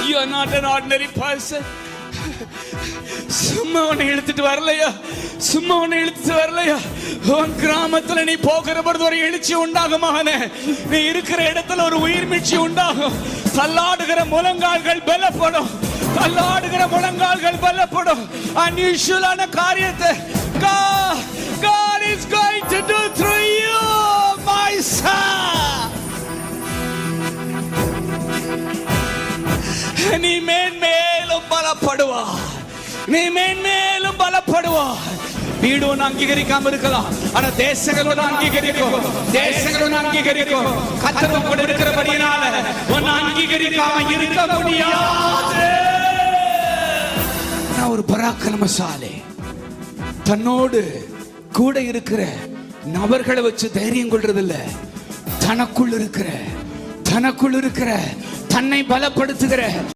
You are not an ordinary person. சும்மா உன்னை இழுத்துட்டு வரலையா? சும்மா உன்னை இழுத்துட்டு வரலையா? உன் கிராமத்துல நீ போகிற பொழுது ஒரு எழுச்சி உண்டாகும் மகனே. நீ இருக்கிற இடத்துல ஒரு உயிர் மீட்சி உண்டாகும். தள்ளாடுகிற முழங்கால்கள் பலப்படும். தள்ளாடுகிற முழங்கால்கள் பலப்படும். அன்யூஷுவலான காரியத்தை God is going to do through you, my son. நீ மேன்மேலும் பலப்படுவாய். நீ மேன்மேலும் பலப்படுவாய். வீடு ஒன்று அங்கீகரிக்காம இருக்கலாம், ஆனா தேசங்களோட அங்கீகரிக்கும். தேசங்களோட அங்கீகரிக்கும். கர்த்தர் கூட இருக்கிறபடியால ஒன்னு அங்கீகரிக்காம இருக்க முடியாது. நான் ஒரு பராக்கிரமசாலி. தன்னோடு கூட இருக்கிற நபர்களை வச்சு தைரியம் கொள்றதில்ல. தனக்குள் இருக்கிற தன்னை பலப்படுத்துகிற